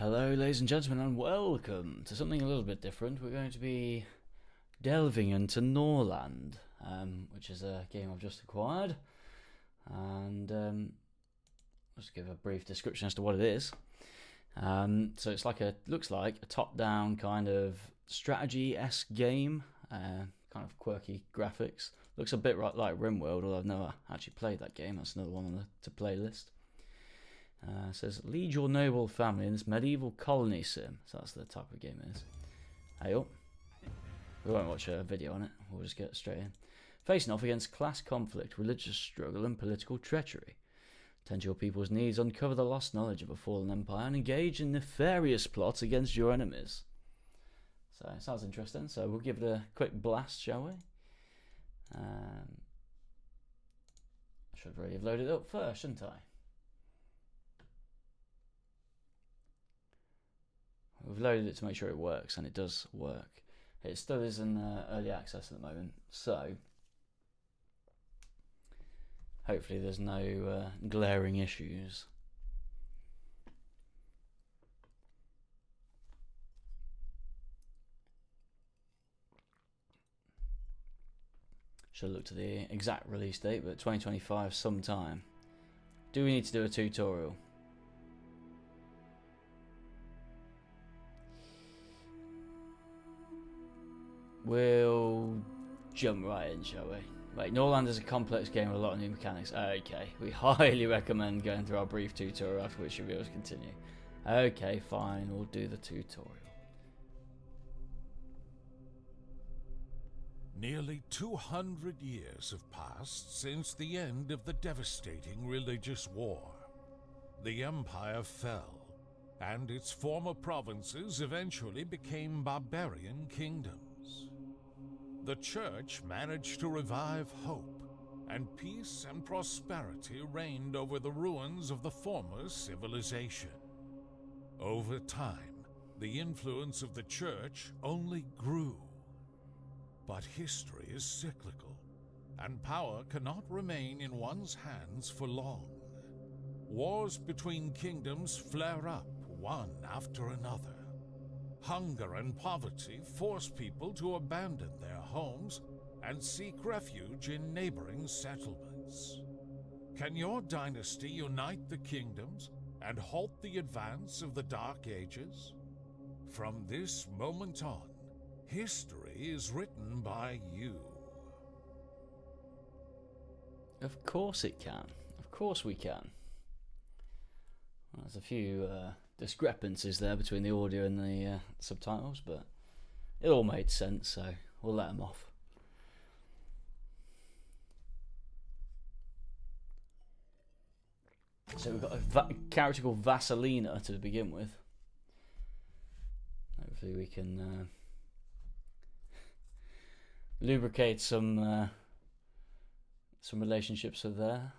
Hello, ladies and gentlemen, and welcome to something a little bit different. We're going to be delving into Norland, which is a game I've just acquired, and I'll just give a brief description as to what it is. So it's looks like a top-down kind of strategy-esque game, kind of quirky graphics. Looks a bit like RimWorld, although I've never actually played that game. That's another one on the to-play list. It says, lead your noble family in this medieval colony sim. So that's the type of game it is. Hey up. We won't watch a video on it. We'll just get straight in. Facing off against class conflict, religious struggle and political treachery. Tend to your people's needs, uncover the lost knowledge of a fallen empire, and engage in nefarious plots against your enemies. So it sounds interesting. So we'll give it a quick blast, shall we? I should really have loaded it up first, shouldn't I? We've loaded it to make sure it works, and it does work. It still is in early access at the moment, so hopefully there's no glaring issues. Should look to the exact release date, but 2025 sometime. Do we need to do a tutorial? We'll jump right in, shall we? Right, Norland is a complex game with a lot of new mechanics. Okay, we highly recommend going through our brief tutorial, after which you'll be able to continue. Okay, fine, we'll do the tutorial. Nearly 200 years have passed since the end of the devastating religious war. The empire fell, and its former provinces eventually became barbarian kingdoms. The church managed to revive hope, and peace and prosperity reigned over the ruins of the former civilization. Over time, the influence of the church only grew. But history is cyclical, and power cannot remain in one's hands for long. Wars between kingdoms flare up one after another. Hunger and poverty force people to abandon their homes and seek refuge in neighboring settlements. Can your dynasty unite the kingdoms and halt the advance of the Dark Ages? From this moment on, history is written by you. Of course it can. Of course we can. Well, there's a few discrepancies there between the audio and the subtitles, but it all made sense, so we'll let them off. So we've got a character called Vasilina to begin with. Hopefully we can lubricate some relationships with there.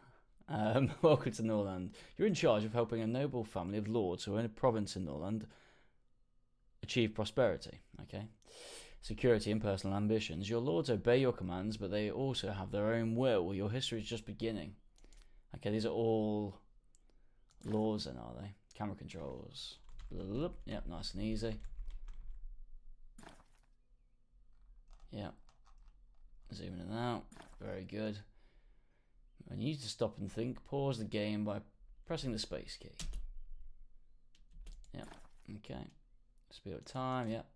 Welcome to Norland. You're in charge of helping a noble family of lords who own a province in Norland achieve prosperity. Okay, security and personal ambitions. Your lords obey your commands, but they also have their own will. Your history is just beginning. Okay, these are all laws, then, are they? Camera controls. Yep, nice and easy. Yep. Zooming in and out. Very good. And you need to stop and think. Pause the game by pressing the space key. Yep. Okay. Speed up time. Yep.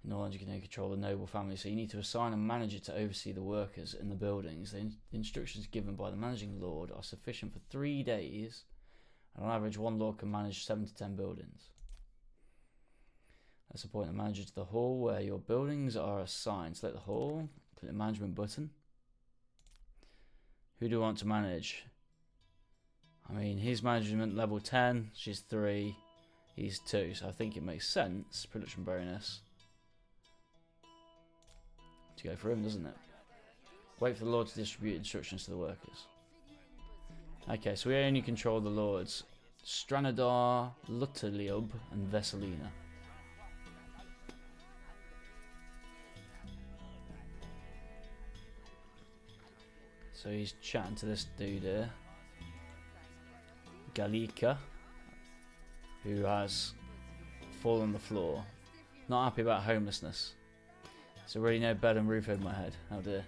In Norland, you can now control the noble family, so you need to assign a manager to oversee the workers in the buildings. The instructions given by the managing lord are sufficient for 3 days, and on average, one lord can manage 7 to 10 buildings. Let's appoint a manager to the hall where your buildings are assigned. Select the hall, click the management button. Who do you want to manage? I mean, he's management level 10, she's 3, he's 2, so I think it makes sense, production bonus, to go for him, doesn't it? Wait for the lord to distribute instructions to the workers. Okay, so we only control the lords Stranadar, Lutaliub, and Veselina. So he's chatting to this dude here. Galika, who has fallen on the floor. Not happy about homelessness. So really no bed and roof over my head. Oh dear.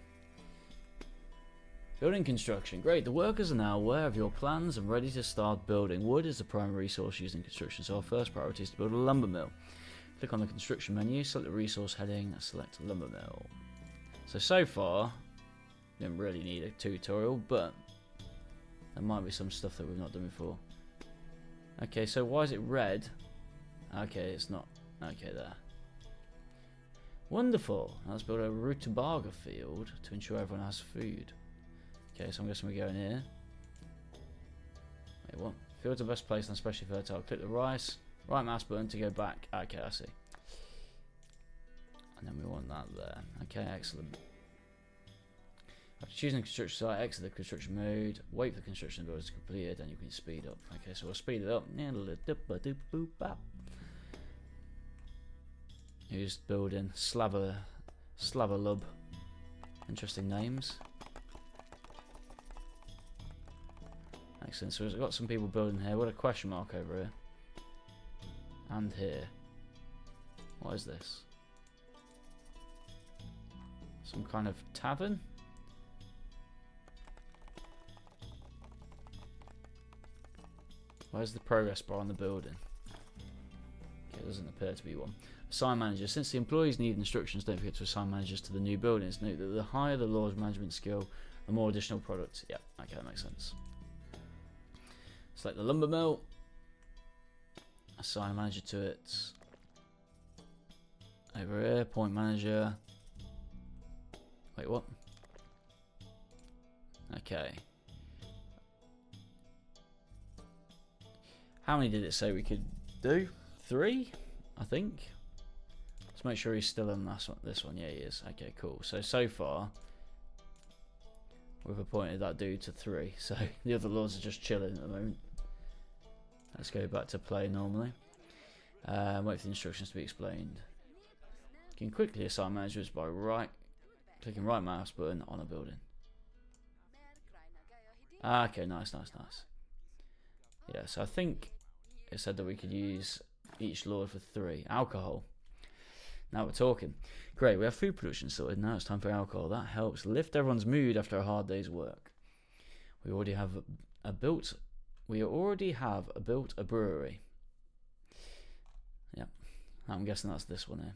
Building construction. Great. The workers are now aware of your plans and ready to start building. Wood is the primary resource used in construction, so our first priority is to build a lumber mill. Click on the construction menu, select the resource heading, and select lumber mill. So far, we don't really need a tutorial, but there might be some stuff that we've not done before. Okay, so why is it red? Okay, it's not. Okay, there. Wonderful. Now let's build a rutabaga field to ensure everyone has food. Okay, so I'm guessing we go in here. Wait, what? Fields are best placed and especially fertile. Click the right mouse button to go back. Okay, I see. And then we want that there. Okay, excellent. After choosing the construction site, exit the construction mode, wait for the construction build to complete it, and you can speed up. Okay, so we'll speed it up. Who's building? Slavalub. Interesting names. Excellent. So we've got some people building here. What a question mark over here. And here. What is this? Some kind of tavern? Where's the progress bar on the building? Okay, it doesn't appear to be one. Assign managers. Since the employees need instructions, don't forget to assign managers to the new buildings. Note that the higher the lord's management skill, the more additional products. Yep, okay, that makes sense. Select the lumber mill. Assign a manager to it. Over here, point manager. Wait, what? Okay. How many did it say we could do? 3, I think. Let's make sure he's still in this one. Yeah, he is. Okay, cool. So far, we've appointed that dude to 3. So the other lords are just chilling at the moment. Let's go back to play normally. Wait for the instructions to be explained. You can quickly assign managers by clicking right mouse button on a building. Okay, nice. Yeah, so I think it said that we could use each lord for 3. Alcohol. Now we're talking. Great, we have food production sorted. Now it's time for alcohol. That helps lift everyone's mood after a hard day's work. We already have built a brewery. Yep, I'm guessing that's this one here.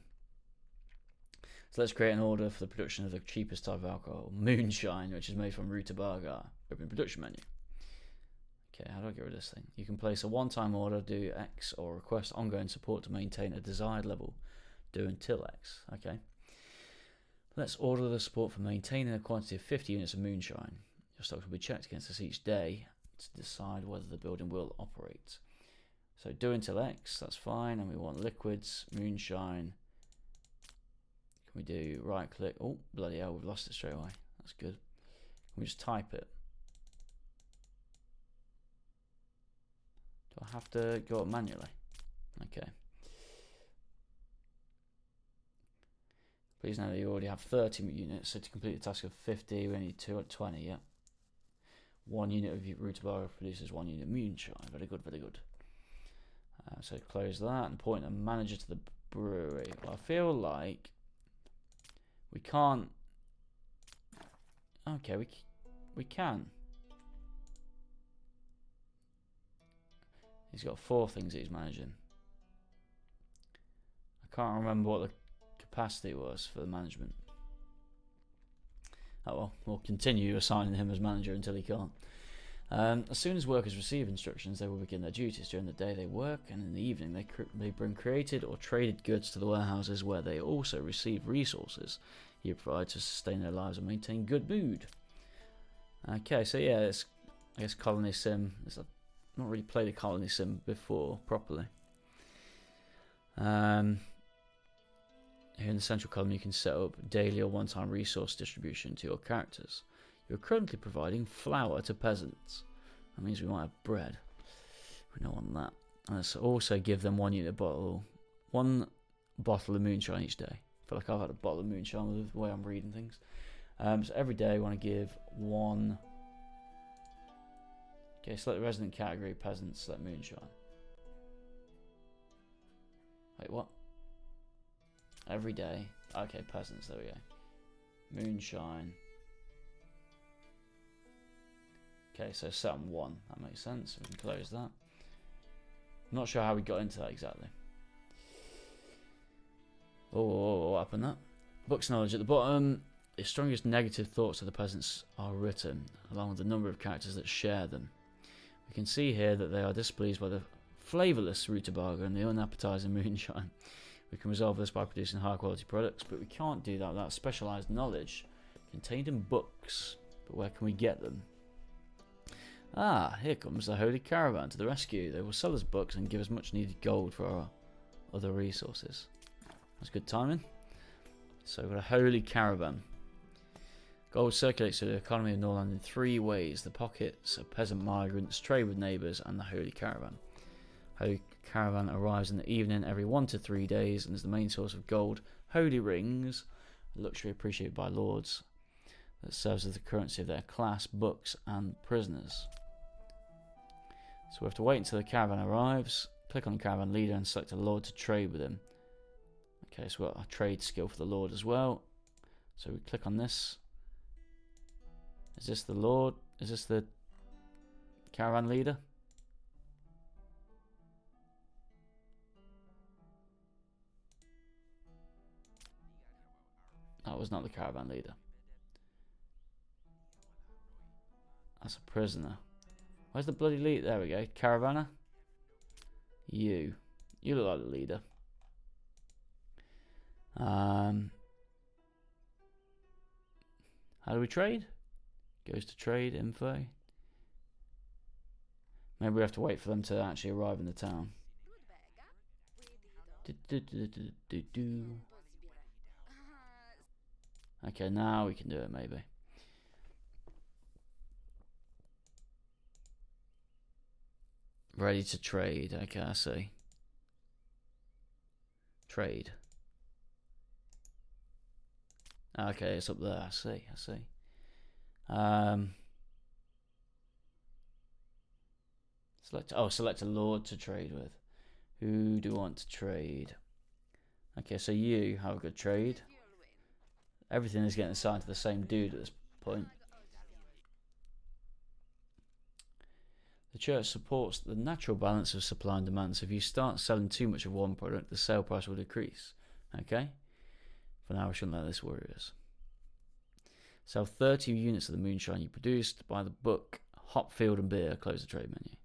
So let's create an order for the production of the cheapest type of alcohol, moonshine, which is made from rutabaga. Open production menu. Okay, how do I get rid of this thing? You can place a one-time order, do X, or request ongoing support to maintain a desired level. Do until X. Okay. Let's order the support for maintaining a quantity of 50 units of moonshine. Your stocks will be checked against this each day to decide whether the building will operate. So do until X, that's fine, and we want liquids, moonshine. Can we do right click? Oh, bloody hell, we've lost it straight away. That's good. Can we just type it? Do I have to go up manually? Okay. Please know that you already have 30 units, so to complete the task of 50, we need 2 at 20, yeah. 1 unit of rutabaga produces 1 unit of moonshine. Very good, very good. So close that and point a manager to the brewery. Well, I feel like we can't. Okay, we can. He's got 4 things he's managing. I can't remember what the capacity was for the management. Oh well, we'll continue assigning him as manager until he can't. As soon as workers receive instructions, they will begin their duties. During the day they work, and in the evening they bring created or traded goods to the warehouses, where they also receive resources you provide to sustain their lives and maintain good mood. Okay, so yeah, it's, I guess, Colony Sim. I've not really played a Colony Sim before properly. Here in the central column you can set up daily or one-time resource distribution to your characters. You're currently providing flour to peasants. That means we might have bread. We don't want that. And let's also give them 1 bottle of moonshine each day. I feel like I've had a bottle of moonshine with the way I'm reading things. So every day we want to give 1 Okay, select the resident category, peasants, select moonshine. Wait, what? Every day. Okay, peasants, there we go. Moonshine. Okay, so set on 1. That makes sense. We can close that. I'm not sure how we got into that exactly. Oh, what happened that? Books knowledge at the bottom. The strongest negative thoughts of the peasants are written, along with the number of characters that share them. We can see here that they are displeased by the flavourless rutabaga and the unappetising moonshine. We can resolve this by producing high quality products, but we can't do that without specialised knowledge contained in books. But where can we get them? Ah, here comes the Holy Caravan to the rescue. They will sell us books and give us much needed gold for our other resources. That's good timing. So we've got a Holy Caravan. Gold circulates through the economy of Norland in 3 ways: the pockets of peasant migrants, trade with neighbours, and the Holy Caravan. Holy Caravan arrives in the evening every 1 to 3 days and is the main source of gold. Holy rings, a luxury appreciated by lords, that serves as the currency of their class, books, and prisoners. So we have to wait until the caravan arrives, click on the caravan leader and select a lord to trade with him. Okay, so we've got a trade skill for the lord as well. So we click on this. Is this the lord? Is this the caravan leader? That was not the caravan leader. That's a prisoner. Where's the bloody leader? There we go. Caravanner. You look like the leader. How do we trade? Goes to trade info. Maybe we have to wait for them to actually arrive in the town. Okay, now we can do it maybe. Ready to trade. Okay, I see. Trade. Okay, it's up there. I see. Select a lord to trade with. Who do you want to trade? Okay, so you have a good trade. Everything is getting assigned to the same dude at this point. The church supports the natural balance of supply and demand. So if you start selling too much of one product, the sale price will decrease. Okay? For now, we shouldn't let this worry us. Sell 30 units of the moonshine you produced. Buy the book, hop, field, and beer. Close the trade menu.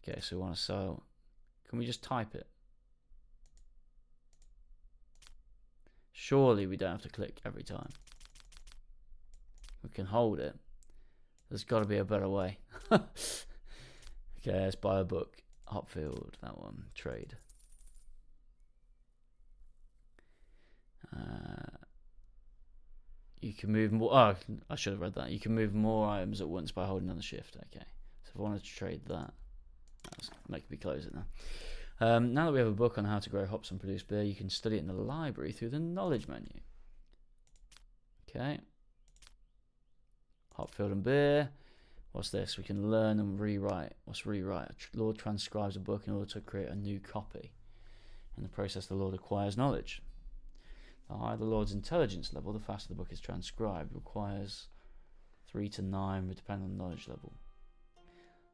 Okay, so we want to sell. Can we just type it? Surely we don't have to click every time. We can hold it. There's got to be a better way. Okay, let's buy a book. Hopfield, that one. Trade. You can move more. Oh, I should have read that. You can move more items at once by holding down the shift. Okay, so if I wanted to trade that, that's making me close it now. Now that we have a book on how to grow hops and produce beer, you can study it in the library through the knowledge menu. Okay. Hop, field, and beer. What's this? We can learn and rewrite. What's rewrite? A lord transcribes a book in order to create a new copy. In the process, the lord acquires knowledge. The higher the lord's intelligence level, the faster the book is transcribed. It requires 3 to 9, depending on the knowledge level.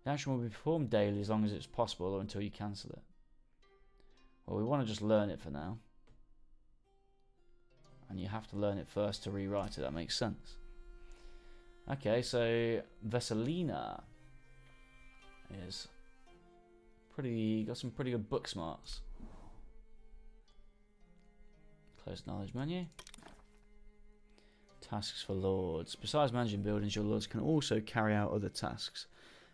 The action will be performed daily as long as it's possible or until you cancel it. Well, we want to just learn it for now. And you have to learn it first to rewrite it. That makes sense. Okay, so Vesselina is got some pretty good book smarts. Close knowledge menu. Tasks for lords. Besides managing buildings, your lords can also carry out other tasks.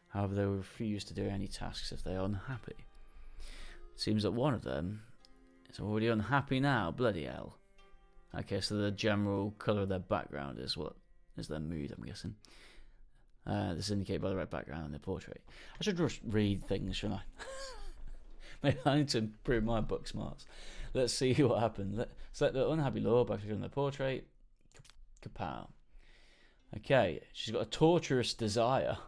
However, they will refuse to do any tasks if they are unhappy. It seems that one of them is already unhappy now. Bloody hell. Okay, so the general colour of their background is what is their mood, I'm guessing. This is indicated by the red background and their portrait. I should just read things, shouldn't I? Maybe I need to improve my book smarts. Let's see what happened. Select the unhappy lord by clicking on their portrait. Kapow. Okay, she's got a torturous desire.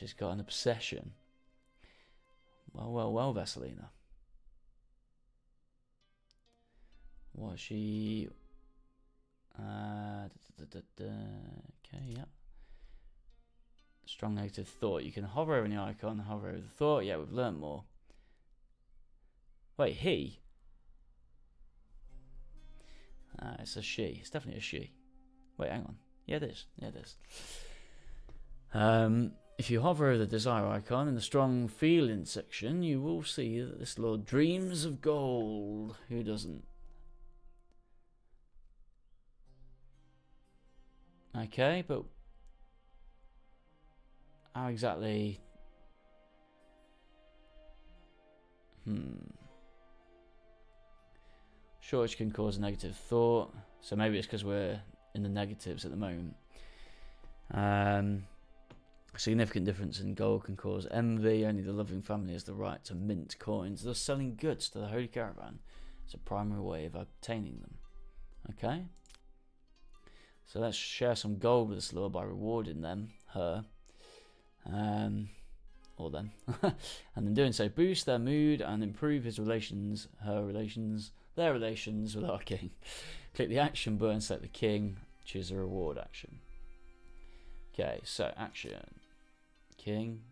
She's got an obsession. Well, Vesselina. Was she... Okay, yeah. Strong negative thought. You can hover over the icon, hover over the thought. Yeah, we've learnt more. Wait, he? It's a she. It's definitely a she. Wait, hang on. Yeah, it is. Yeah, it is. If you hover over the desire icon in the strong feeling section, you will see that this lord dreams of gold. Who doesn't? Okay, but how exactly? Shortage can cause a negative thought, so maybe it's because we're in the negatives at the moment. Significant difference in gold can cause envy. Only the loving family has the right to mint coins, thus selling goods to the Holy Caravan. It's a primary way of obtaining them. Okay? So let's share some gold with this lord by rewarding her, or them. And in doing so, boost their mood and improve their relations with our king. Click the action button, select the king, choose a reward action. Okay, so action. King.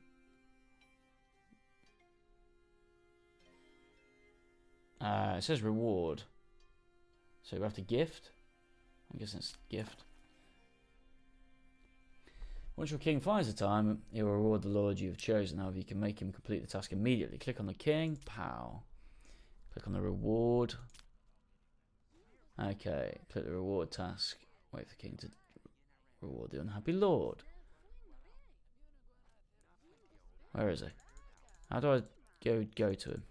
It says reward. So we have to gift. I guess it's gift. Once your king finds the time, he will reward the lord you have chosen. However, you can make him complete the task immediately. Click on the king. Pow. Click on the reward. Okay. Click the reward task. Wait for the king to reward the unhappy lord. Where is he? How do I go to him?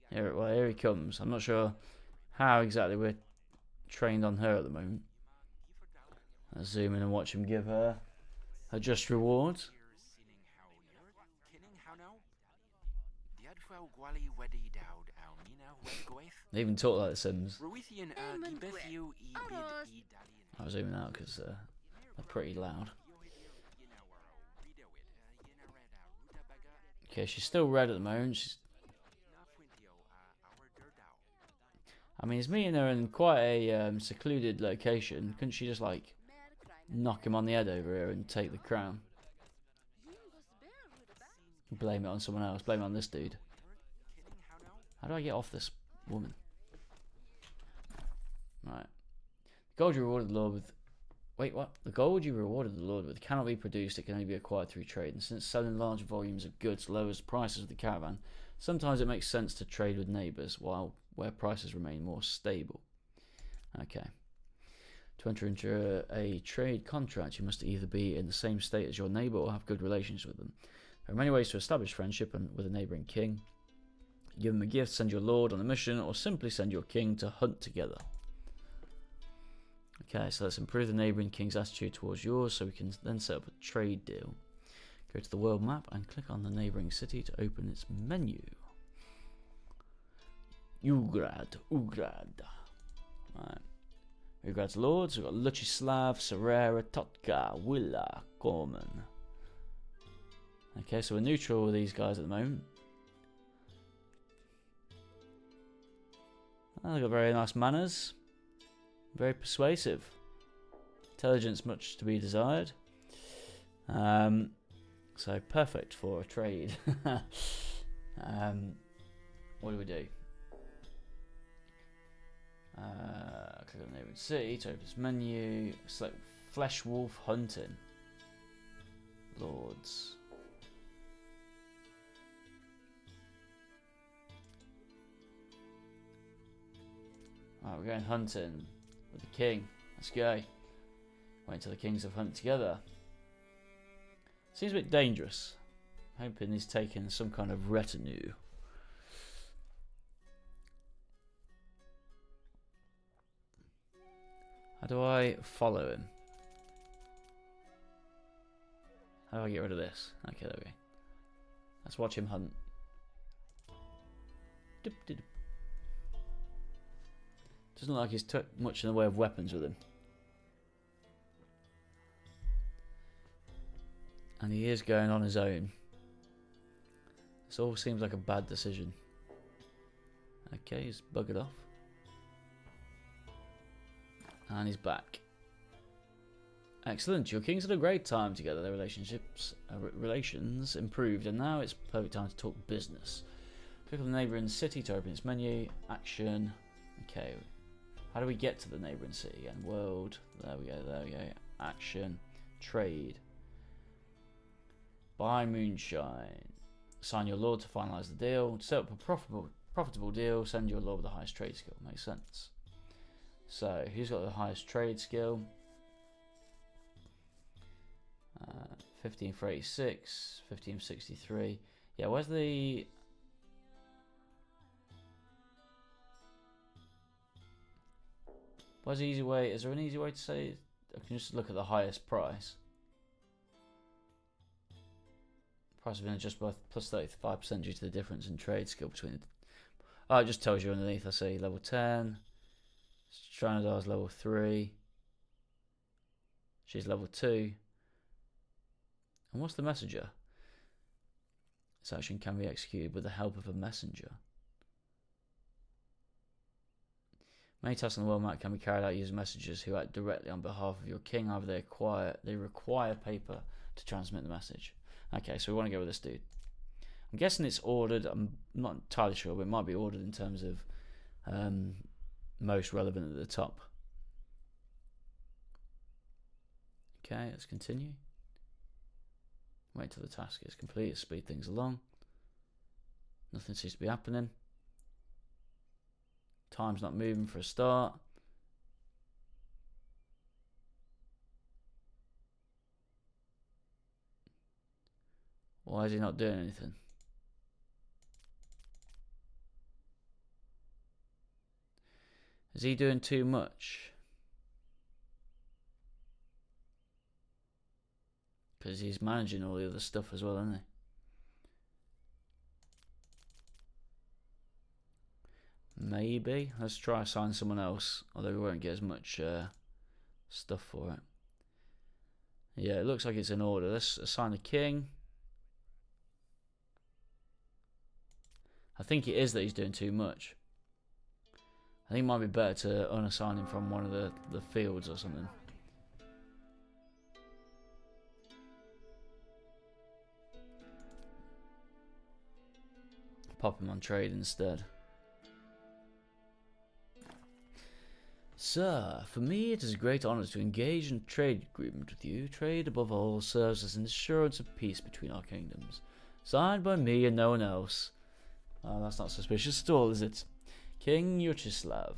Here he comes. I'm not sure how exactly we're trained on her at the moment. I'll zoom in and watch him give her just rewards. They even talk like the Sims. I'll zoom out because they're pretty loud. Okay, she's still red at the moment. I mean, he's meeting her in quite a secluded location. Couldn't she just, like, knock him on the head over here and take the crown? Blame it on someone else. Blame it on this dude. How do I get off this woman? Right. The gold you rewarded the lord with... Wait, what? The gold you rewarded the lord with cannot be produced. It can only be acquired through trade. And since selling large volumes of goods lowers prices of the caravan, sometimes it makes sense to trade with neighbours, where prices remain more stable. Okay. To enter into a trade contract, you must either be in the same state as your neighbour or have good relations with them. There are many ways to establish friendship with a neighbouring king. Give them a gift, send your lord on a mission, or simply send your king to hunt together. Okay, so let's improve the neighbouring king's attitude towards yours so we can then set up a trade deal. Go to the world map and click on the neighbouring city to open its menu. Ugrad. Right. Ugrad's lords, we've got Luchislav, Serera, Totka, Willa, Gorman. Okay, so we're neutral with these guys at the moment. Oh, they've got very nice manners. Very persuasive. Intelligence much to be desired. So perfect for a trade. What do we do? Click on neighbouring city to open this menu. Select Flesh Wolf Hunting. Lords. Alright, we're going hunting with the king. Let's go. Wait until the kings have hunted together. Seems a bit dangerous. Hoping he's taking some kind of retinue. How do I follow him? How do I get rid of this? Okay, there we go. Let's watch him hunt. Doesn't look like he's took much in the way of weapons with him. And he is going on his own. This all seems like a bad decision. Okay, he's buggered off. And he's back. Excellent. Your kings had a great time together. Their relations improved, and now it's perfect time to talk business. Click on the neighbouring city to open its menu. Action. Okay. How do we get to the neighbouring city again? World. There we go. There we go. Action. Trade. Buy moonshine. Sign your lord to finalise the deal. To set up a profitable deal, send your lord with the highest trade skill. Makes sense. So, who's got the highest trade skill? 15 for 86, 15 for 63. Yeah, where's the... Where's the easy way? Is there an easy way to say... I can just look at the highest price. Price of been adjusted by plus 35% due to the difference in trade skill between the... Oh, it just tells you underneath. I see level 10. Stranadar's level 3. She's level 2. And what's the messenger? This action can be executed with the help of a messenger. Many tasks on the world map can be carried out using messengers who act directly on behalf of your king. Either they require paper to transmit the message. Okay, so we want to go with this dude. I'm guessing it's ordered. I'm not entirely sure, but it might be ordered in terms of most relevant at the top. Okay, let's continue. Wait till the task is complete, speed things along. Nothing seems to be happening. Time's not moving for a start. Why is he not doing anything? Is he doing too much? Because he's managing all the other stuff as well, isn't he? Maybe. Let's try assign someone else, although we won't get as much stuff for it. Yeah, it looks like it's in order. Let's assign the king. I think it is that he's doing too much. I think it might be better to unassign him from one of the fields or something. Pop him on trade instead. Sir, for me it is a great honour to engage in trade agreement with you. Trade, above all, serves as an assurance of peace between our kingdoms. Signed by me and no one else. Oh, that's not suspicious at all, is it? King Yuchislav.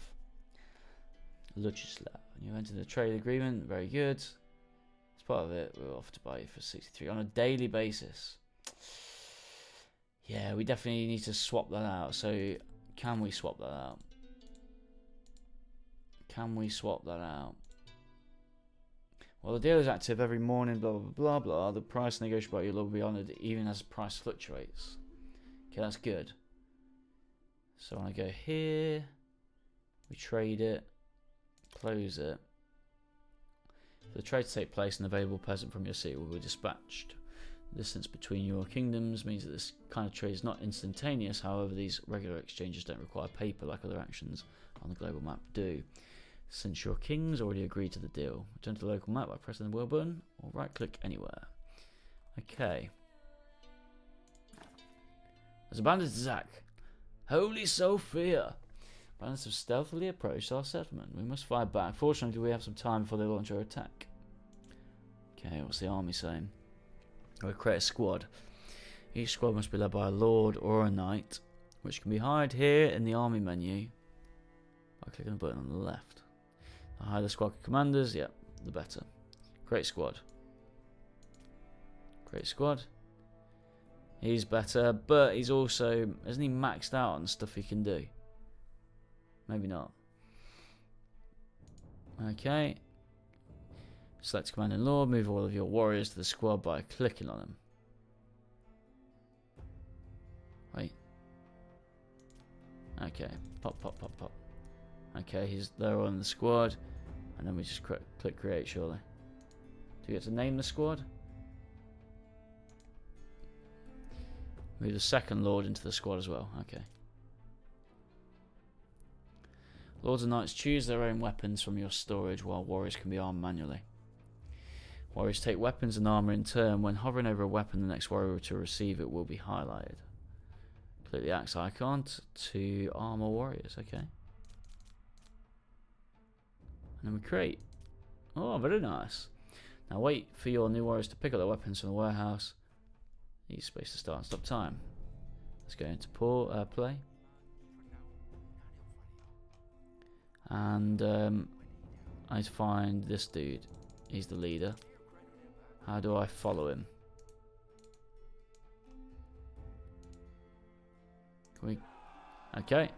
Luchislav. You entered the trade agreement. Very good. As part of it, we're offered to buy you for 63 on a daily basis. Yeah, we definitely need to swap that out. So, can we swap that out? Can we swap that out? Well, the deal is active every morning, blah, blah, blah, blah. The price negotiable by your lord will be honoured even as the price fluctuates. Okay, that's good. So I want to go here. We trade it. Close it. For the trade to take place, an available peasant from your city will be dispatched. The distance between your kingdoms means that this kind of trade is not instantaneous. However, these regular exchanges don't require paper like other actions on the global map do. Since your kings already agreed to the deal, return to the local map by pressing the wheel button or right click anywhere. Okay. There's a bandit Zach. Holy Sophia! Bandits have stealthily approached our settlement. We must fight back. Fortunately, we have some time before they launch our attack. Okay, what's the army saying? We'll create a squad. Each squad must be led by a lord or a knight, which can be hired here in the army menu by clicking the button on the left. The higher the squad commanders, yep, the better. Create squad. Create squad. He's better, but he's also... Isn't he maxed out on stuff he can do? Maybe not. Okay. Select command and lord. Move all of your warriors to the squad by clicking on them. Wait. Okay. Pop, pop, pop, pop. Okay, they're on the squad. And then we just click create, surely. Do you get to name the squad? Move the second Lord into the squad as well. Okay. Lords and Knights choose their own weapons from your storage, while warriors can be armed manually. Warriors take weapons and armor in turn. When hovering over a weapon, the next warrior to receive it will be highlighted. Click the axe icon to armor warriors. Okay. And then we create. Oh, very nice. Now wait for your new warriors to pick up their weapons from the warehouse. Use space to start and stop time. Let's go into play. And I need to find this dude. He's the leader. How do I follow him? Can we? Okay.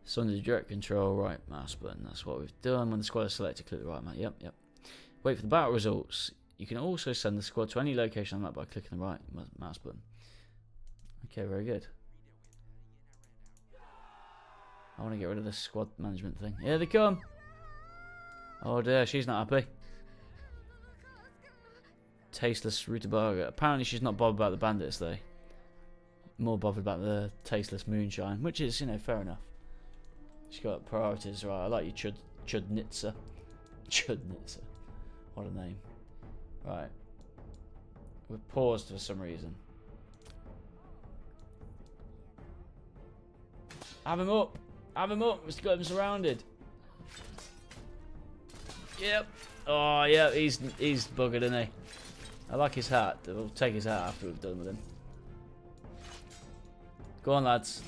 So under direct control, right mouse button. That's what we've done. When the squad is selected, click the right mouse. Yep. Wait for the battle results. You can also send the squad to any location on the map by clicking the right mouse button. Okay, very good. I want to get rid of this squad management thing. Here they come. Oh dear, she's not happy. Tasteless rutabaga. Apparently she's not bothered about the bandits though. More bothered about the tasteless moonshine, which is, you know, fair enough. She's got priorities, right? I like you, Chudnitzer. Chudnitzer. What a name. Right. We've paused for some reason. Have him up! Have him up! We've got him surrounded. Yep. Oh, yeah, he's buggered, isn't he? I like his hat. We'll take his hat after we've done with him. Go on, lads.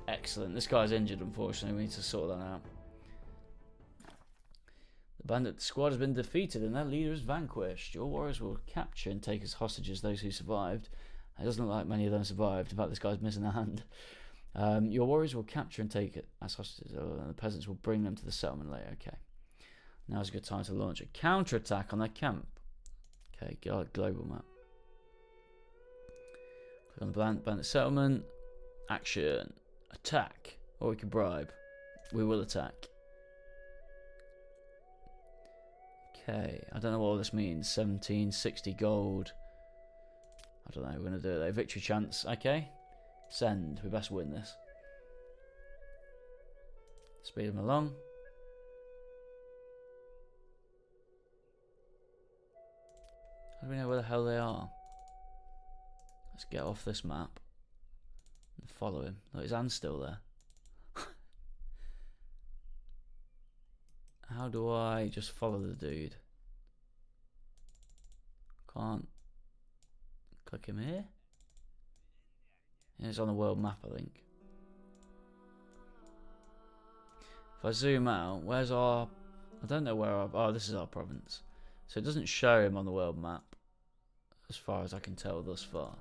Excellent. This guy's injured, unfortunately. We need to sort that out. The bandit squad has been defeated and their leader is vanquished. Your warriors will capture and take as hostages those who survived. It doesn't look like many of them survived. In fact, this guy's missing a hand. Your warriors will capture and take it as hostages, and the peasants will bring them to the settlement later. Okay. Now's a good time to launch a counterattack on their camp. Okay, global map. Click on the bandit settlement. Action. Attack. Or we can bribe. We will attack. Okay, I don't know what all this means. 1760 gold. I don't know, we're going to do it. Victory chance. Okay. Send. We best win this. Speed them along. How do we know where the hell they are? Let's get off this map and follow him. Look, his hand's still there. How do I just follow the dude? Can't click him here. Yeah, it's on the world map, I think. If I zoom out, where's our... I don't know where our... Oh, this is our province. So it doesn't show him on the world map, as far as I can tell thus far.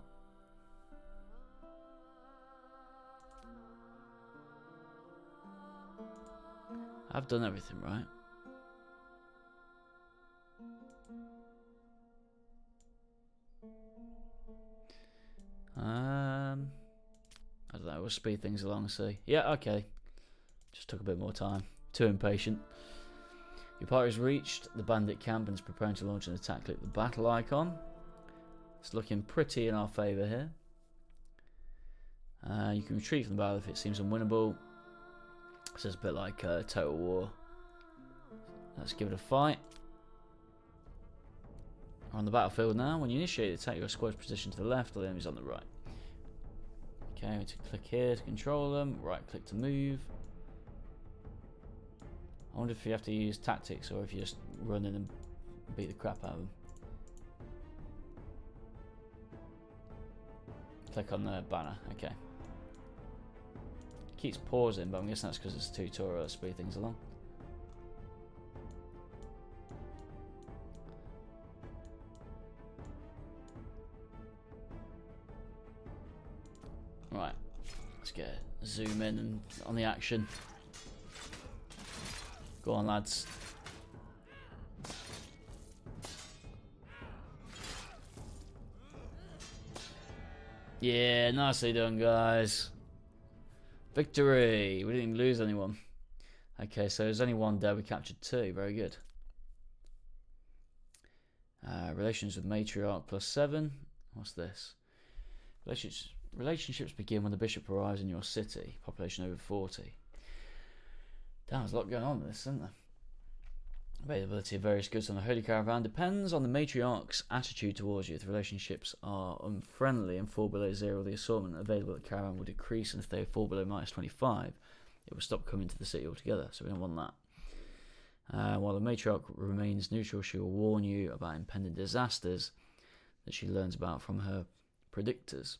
I've done everything right. I don't know, we'll speed things along, see. Yeah, okay. Just took a bit more time. Too impatient. Your party has reached the bandit camp and is preparing to launch an attack. Click the battle icon. It's looking pretty in our favour here. You can retreat from the battle if it seems unwinnable. So it's a bit like Total War. Let's give it a fight. We're on the battlefield now. When you initiate the attack, your squad's positioned to the left, or the enemy's on the right. Okay, we need to click here to control them. Right click to move. I wonder if you have to use tactics or if you just run in and beat the crap out of them. Click on the banner. Okay. Keeps pausing, but I'm guessing that's because it's a tutorial to speed things along. Right, let's get zoom in and on the action. Go on, lads. Yeah, nicely done, guys. Victory! We didn't even lose anyone. Okay, so there's only one dead. We captured two. Very good. Relations with matriarch +7. What's this? Relationships begin when the bishop arrives in your city. Population over 40. Damn, there's a lot going on in this, isn't there? Availability of various goods on the Holy Caravan depends on the matriarch's attitude towards you. If the relationships are unfriendly and fall below 0, the assortment available at the caravan will decrease, and if they fall below -25, it will stop coming to the city altogether, so we don't want that. While the matriarch remains neutral, she will warn you about impending disasters that she learns about from her predictors.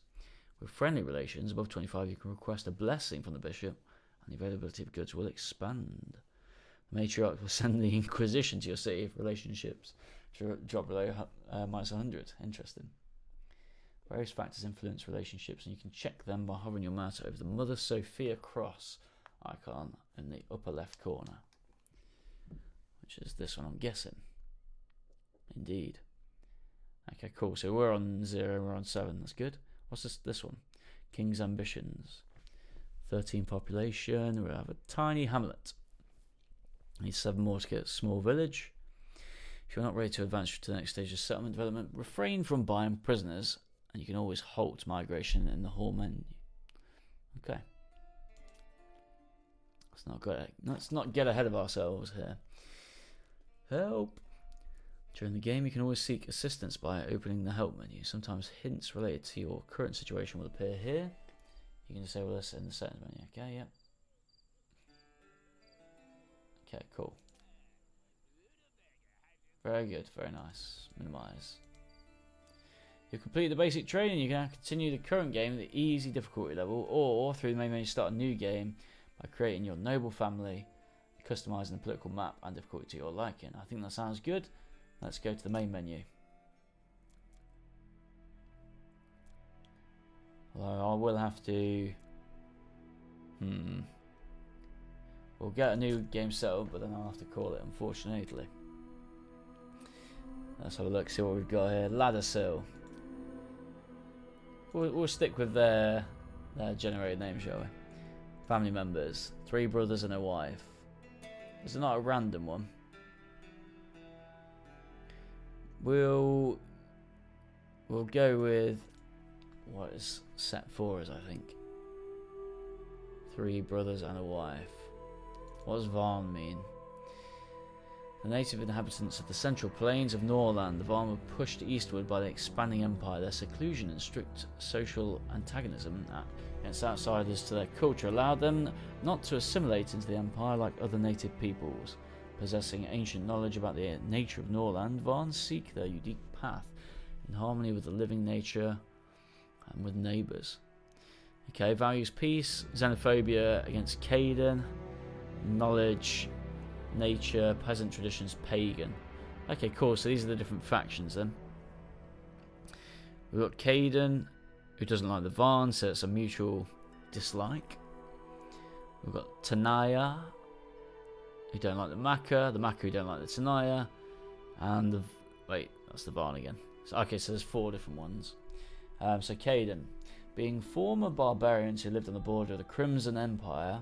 With friendly relations above 25, you can request a blessing from the bishop, and the availability of goods will expand. The matriarch will send the Inquisition to your city if relationships drop below -100. Interesting. Various factors influence relationships, and you can check them by hovering your mouse over the Mother Sophia cross icon in the upper left corner, which is this one, I'm guessing. Indeed. Okay, cool. So we're on 0, we're on 7. That's good. What's this one? King's Ambitions. 13 population. We have a tiny hamlet. Need 7 more to get a small village. If you're not ready to advance to the next stage of settlement development, refrain from buying prisoners, and you can always halt migration in the hall menu. Okay. Let's not get ahead of ourselves here. Help! During the game, you can always seek assistance by opening the help menu. Sometimes hints related to your current situation will appear here. You can disable this in the settings menu. Okay, yep. Okay, cool. Very good, very nice. Minimize. You've completed the basic training. You can now continue the current game at the easy difficulty level, or through the main menu start a new game by creating your noble family, customizing the political map and difficulty to your liking. I think that sounds good. Let's go to the main menu. Although I will have to... We'll get a new game set up, but then I'll have to call it, unfortunately. Let's have a look, see what we've got here. Ladder Sill. We'll stick with their generated name, shall we? Family members. 3 brothers and a wife. Is it not a random one? We'll go with what is set for us, I think. 3 brothers and a wife. What does Varn mean? The native inhabitants of the central plains of Norland, the Varn were pushed eastward by the expanding empire. Their seclusion and strict social antagonism against outsiders to their culture allowed them not to assimilate into the empire like other native peoples. Possessing ancient knowledge about the nature of Norland, Varn seek their unique path in harmony with the living nature and with neighbours. Okay, values peace, xenophobia against Caden, knowledge, nature, peasant traditions, pagan. Okay, cool, so these are the different factions then. We've got Caden, who doesn't like the Varn, so it's a mutual dislike. We've got Tanaya, who don't like the Maka who don't like the Tanaya, and the... wait, that's the Varn again. So, okay, so there's 4 different ones. So Caden, being former barbarians who lived on the border of the Crimson Empire,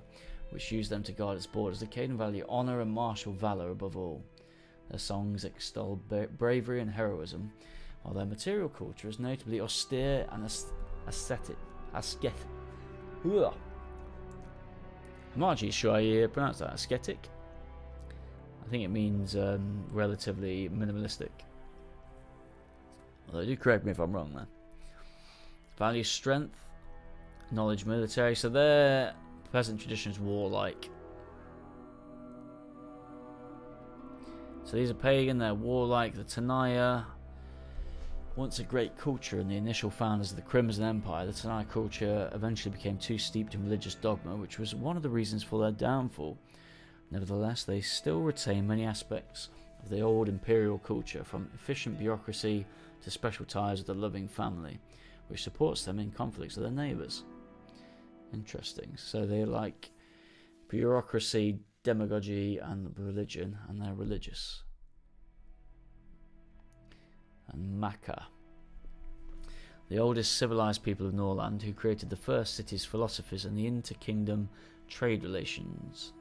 which used them to guard its borders, the Caden value honour and martial valour above all. Their songs extol bravery and heroism, while their material culture is notably austere and ascetic. Ugh. I'm not actually sure I pronounce that. Ascetic? I think it means relatively minimalistic. Although do correct me if I'm wrong there. Value strength, knowledge military. So their peasant tradition is warlike. So these are pagan, they're warlike. The Tanaya, once a great culture and the initial founders of the Crimson Empire, the Tanaya culture eventually became too steeped in religious dogma, which was one of the reasons for their downfall. Nevertheless, they still retain many aspects of the old imperial culture, from efficient bureaucracy to special ties with a loving family, which supports them in conflicts with their neighbours. Interesting. So they like bureaucracy, demagogy, and religion, and they're religious. And Maka, the oldest civilized people of Norland, who created the first cities, philosophies, and the inter-kingdom trade relations.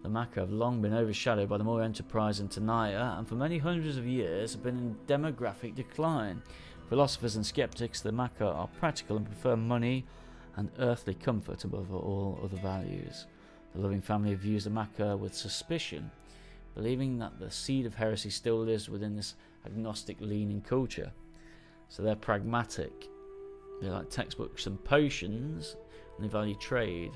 The Maka have long been overshadowed by the more enterprising Tanaya, and for many hundreds of years have been in demographic decline. Philosophers and skeptics, the Maka are practical and prefer money and earthly comfort above all other values. The loving family views the Maka with suspicion, believing that the seed of heresy still lives within this agnostic leaning culture. So they're pragmatic. They like textbooks and potions, and they value trade.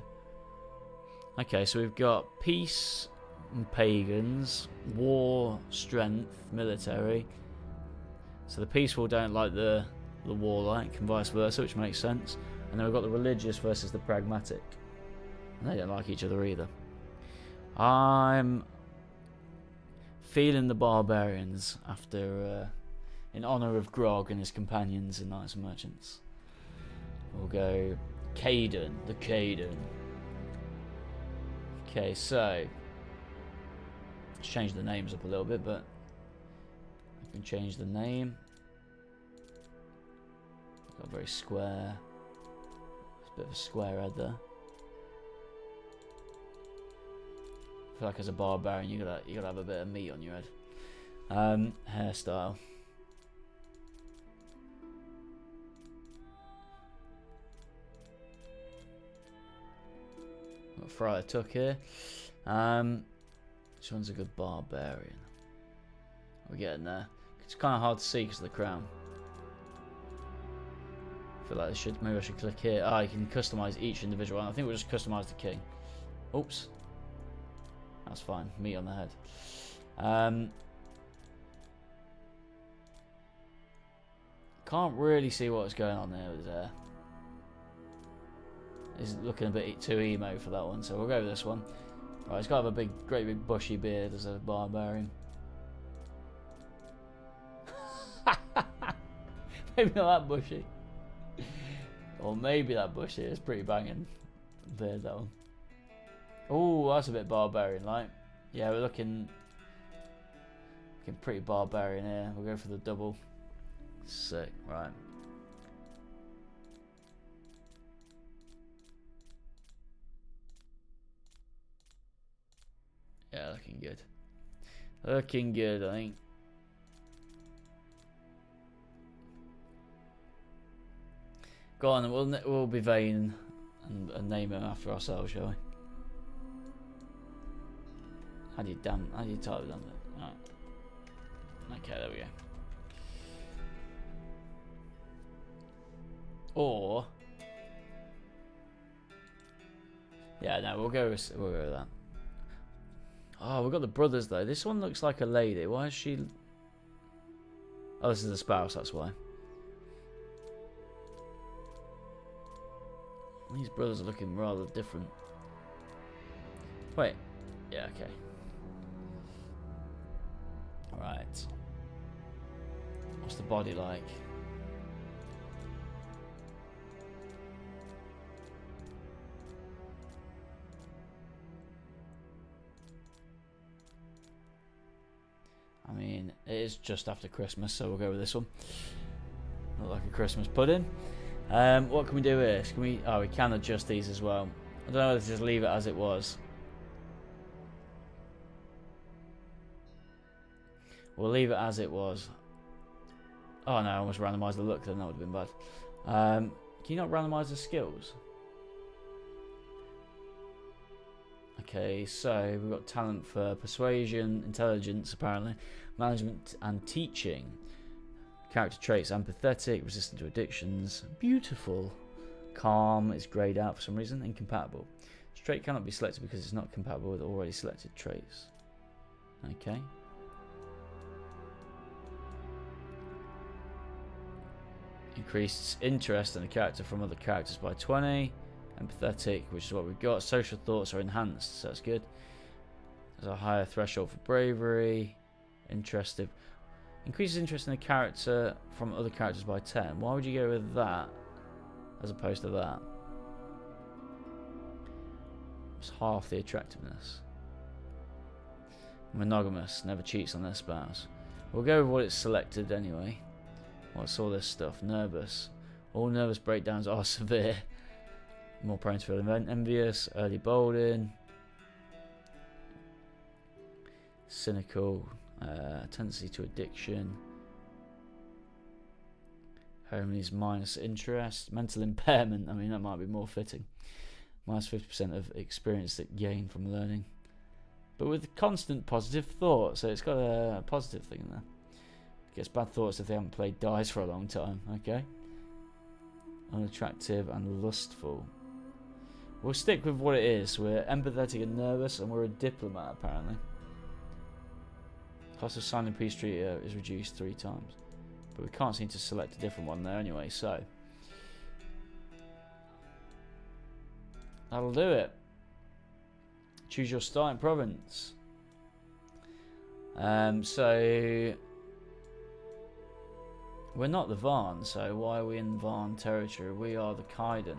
Okay, so we've got peace and pagans, war, strength, military. So the peaceful don't like the warlike, and vice versa, which makes sense. And then we've got the religious versus the pragmatic. And they don't like each other either. I'm feeling the barbarians after, in honour of Grog and his companions and knights and merchants. We'll go Caden, the Caden. Okay, so let's change the names up a little bit, but I can change the name. Got a very square, it's a bit of a square head there. I feel like as a barbarian, you gotta have a bit of meat on your head. Hairstyle. Got Friar Tuck here. Which one's a good barbarian? We're getting there. It's kind of hard to see because of the crown. I feel like maybe I should click here. Ah, you can customize each individual one. I think we'll just customize the king. Oops. That's fine. Meat on the head. Can't really see what's going on there with his hair. He's looking a bit too emo for that one, so we'll go with this one. Right, he's got to have a great big bushy beard as a barbarian. Maybe not that bushy. Or maybe that bushy. It's pretty banging beard, that one. Oh, that's a bit barbarian, like. Yeah, we're looking pretty barbarian here. We'll go for the double. Sick, right. Yeah, looking good. Looking good, I think. Go on, we'll be vain and name him after ourselves, shall we? How do you type it down there? Alright. Okay, there we go. Or yeah, no, we'll go with that. Oh, we've got the brothers though. This one looks like a lady. Why is she? Oh, this is the spouse. That's why. These brothers are looking rather different. Wait. Yeah. Okay. All right. What's the body like? I mean, it is just after Christmas, so we'll go with this one. Look like a Christmas pudding. What can we do here? Can we? Oh, we can adjust these as well. I don't know whether to just leave it as it was. We'll leave it as it was. Oh no, I almost randomised the look, then that would have been bad. Can you not randomise the skills? Okay, so we've got talent for persuasion, intelligence apparently, management and teaching. Character traits: empathetic, resistant to addictions, beautiful, calm is greyed out for some reason, incompatible. This trait cannot be selected because it's not compatible with already selected traits. Okay. Increased interest in the character from other characters by 20. Empathetic, which is what we've got. Social thoughts are enhanced, so that's good. There's a higher threshold for bravery. Interested. Increases interest in the character from other characters by 10. Why would you go with that as opposed to that? It's half the attractiveness. Monogamous, never cheats on their spouse. We'll go with what it's selected anyway. What's all this stuff? Nervous. All nervous breakdowns are severe. More prone to feel envious. Early bolding. Cynical. Tendency to addiction. Paramedies minus interest. Mental impairment, I mean, that might be more fitting. Minus 50% of experience that gain from learning. But with constant positive thoughts, so it's got a positive thing in there. Gets bad thoughts if they haven't played dice for a long time, okay? Unattractive and lustful. We'll stick with what it is. We're empathetic and nervous, and we're a diplomat, apparently. Cost of signing a peace treaty is reduced 3 times. But we can't seem to select a different one there anyway, so... that'll do it. Choose your starting province. So... we're not the Varn, so why are we in Varn territory? We are the Kaiden.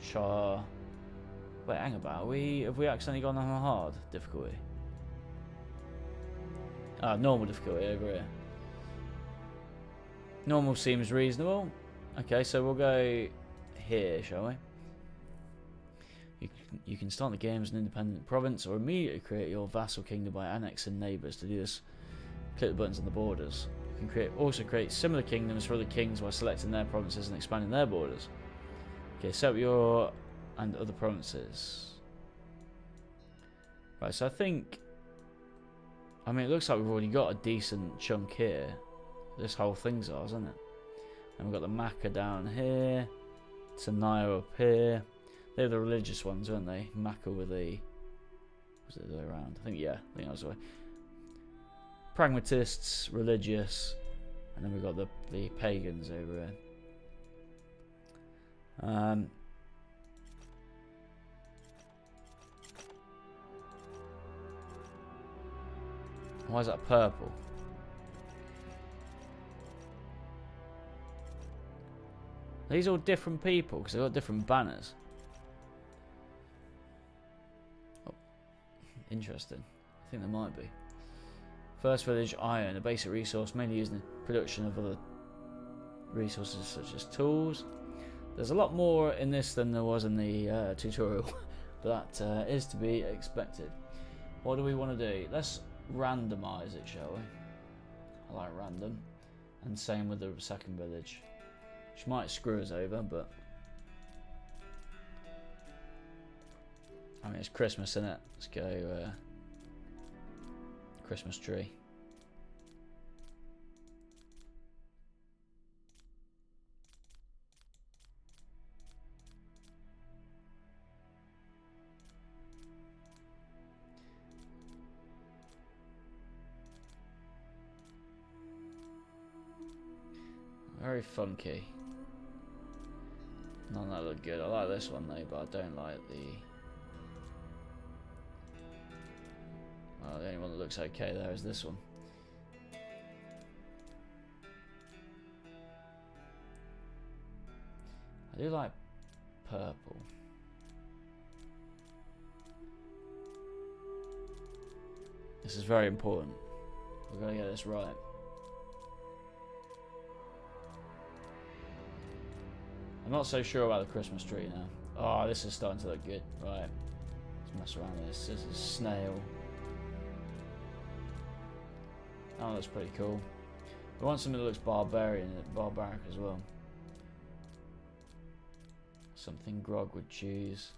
Char... wait, hang about. Have we accidentally gone on a hard difficulty? Ah, normal difficulty over here. Normal seems reasonable. Okay, so we'll go here, shall we? You can start the game as an independent province or immediately create your vassal kingdom by annexing neighbours. To do this, click the buttons on the borders. You can also create similar kingdoms for other kings by selecting their provinces and expanding their borders. Okay, set up your and other provinces. Right, so I mean, it looks like we've already got a decent chunk here. This whole thing's ours, isn't it? And we've got the Makkah down here. Tanaya up here. They're the religious ones, weren't they? Makkah with the... was it the way around? I think that was the way. Pragmatists, religious. And then we've got the pagans over here. Why is that purple? These are all different people because they've got different banners. Oh, interesting. I think there might be. First village, iron, a basic resource mainly used in the production of other resources such as tools. There's a lot more in this than there was in the tutorial, but that is to be expected. What do we want to do? Let's randomize it, shall we? I like random. And same with the second village. Which might screw us over, but... I mean, it's Christmas, isn't it? Let's go... Christmas tree. Very funky. None of that look good. I like this one though, but I don't like the... well, the only one that looks okay there is this one. I do like purple. This is very important. We're going to get this right. I'm not so sure about the Christmas tree now. Oh, this is starting to look good. Right. Let's mess around with this. This is snail. Oh, that's pretty cool. We want something that looks barbaric as well. Something Grog would choose.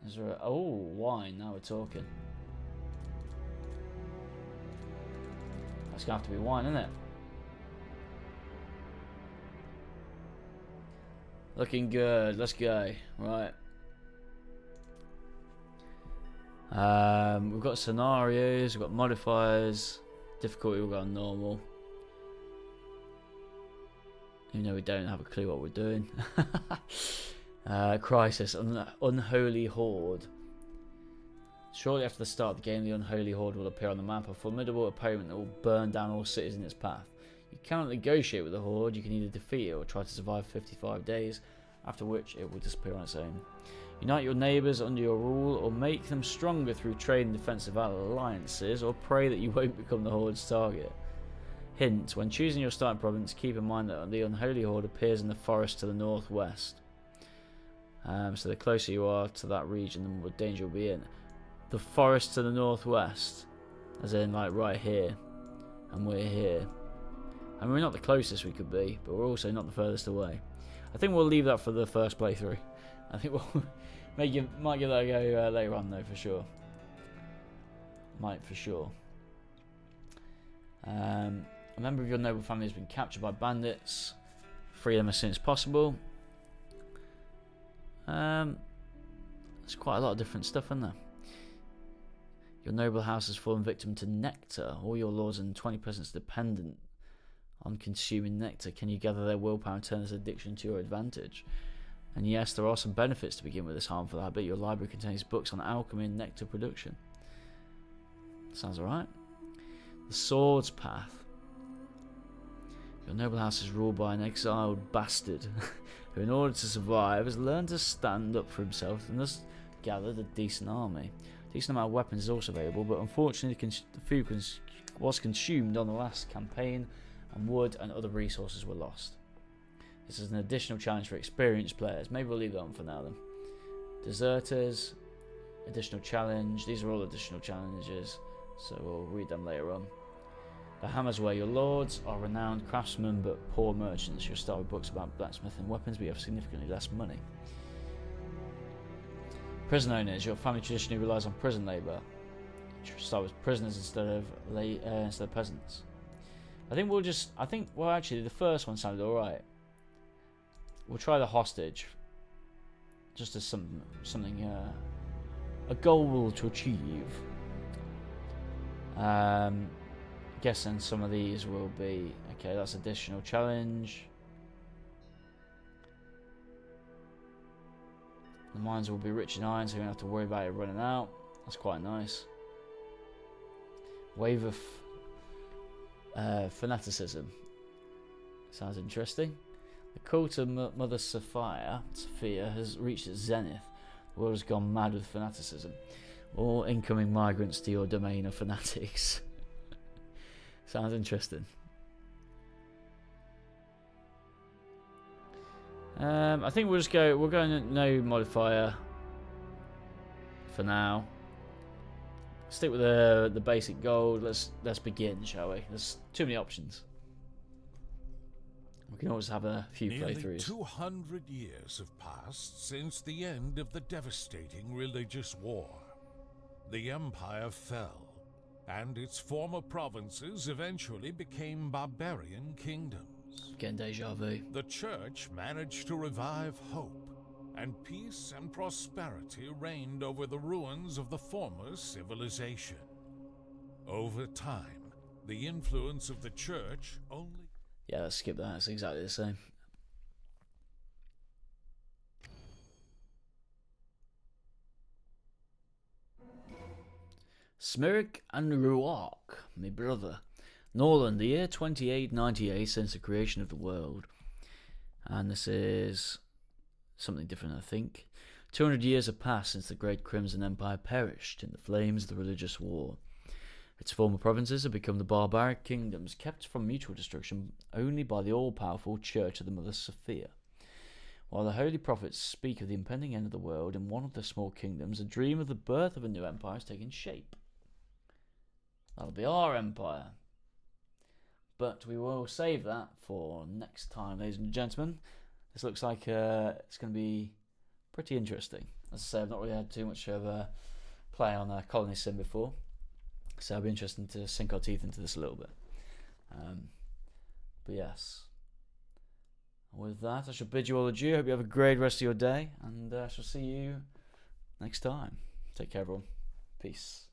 Is there a... oh, wine. Now we're talking. That's going to have to be wine, isn't it? Looking good. Let's go. Right. We've got scenarios. We've got modifiers. Difficulty we've got on normal. Even though we don't have a clue what we're doing. Crisis. Unholy Horde. Shortly after the start of the game, the Unholy Horde will appear on the map. A formidable opponent that will burn down all cities in its path. You cannot negotiate with the Horde. You can either defeat it or try to survive 55 days, after which it will disappear on its own. Unite your neighbours under your rule, or make them stronger through trade and defensive alliances, or pray that you won't become the Horde's target. Hint: when choosing your starting province, keep in mind that the Unholy Horde appears in the forest to the northwest. So the closer you are to that region, the more danger you'll be in. The forest to the northwest, as in like right here, and we're here. I mean, we're not the closest we could be, but we're also not the furthest away. I think we'll leave that for the first playthrough. I think we'll might give that a go later on, though, for sure. Might, for sure. A member of your noble family has been captured by bandits. Free them as soon as possible. There's quite a lot of different stuff, isn't there? Your noble house has fallen victim to nectar. All your lords and 20 peasants dependent on consuming nectar. Can you gather their willpower and turn this addiction to your advantage? And yes, there are some benefits to begin with this harmful habit. Your library contains books on alchemy and nectar production. Sounds alright. The Sword's Path. Your noble house is ruled by an exiled bastard who, in order to survive, has learned to stand up for himself and thus gathered a decent army. A decent amount of weapons is also available, but unfortunately the food was consumed on the last campaign and wood and other resources were lost. This is an additional challenge for experienced players. Maybe we'll leave that on for now then. Deserters, additional challenge. These are all additional challenges, so we'll read them later on. The Hammer's Way. Your lords are renowned craftsmen but poor merchants. You'll start with books about blacksmithing weapons, but you have significantly less money. Prison owners. Your family traditionally relies on prison labour. You should start with prisoners instead of peasants. Well, actually, the first one sounded alright. We'll try the hostage. Just as something, a goal to achieve. Guessing some of these will be okay. That's additional challenge. The mines will be rich in iron, so you don't have to worry about it running out. That's quite nice. Wave of fanaticism. Sounds interesting. The cult of Mother Sophia has reached its zenith. The world has gone mad with fanaticism. All incoming migrants to your domain of fanatics. Sounds interesting. I think we'll go no modifier for now. Stick with the basic gold. Let's begin, shall we? There's too many options. We can always have a few Nearly playthroughs. 200 years have passed since the end of the devastating religious war. The empire fell, and its former provinces eventually became barbarian kingdoms. Getting deja vu. The church managed to revive hope, and peace and prosperity reigned over the ruins of the former civilization. Over time, the influence of the church only... Yeah, let's skip that. It's exactly the same. Smirik and Ruark, my brother. Norland, the year 2898 since the creation of the world. And this is something different, I think. 200 years have passed since the Great Crimson Empire perished in the flames of the religious war. Its former provinces have become the barbaric kingdoms, kept from mutual destruction only by the all-powerful Church of the Mother Sophia. While the holy prophets speak of the impending end of the world in one of the small kingdoms, a dream of the birth of a new empire is taking shape. That'll be our empire. But we will save that for next time, ladies and gentlemen. This looks like it's going to be pretty interesting. As I say, I've not really had too much of a play on Colony Sim before. So it'll be interesting to sink our teeth into this a little bit. But yes. With that, I shall bid you all adieu. Hope you have a great rest of your day. And I shall see you next time. Take care, everyone. Peace.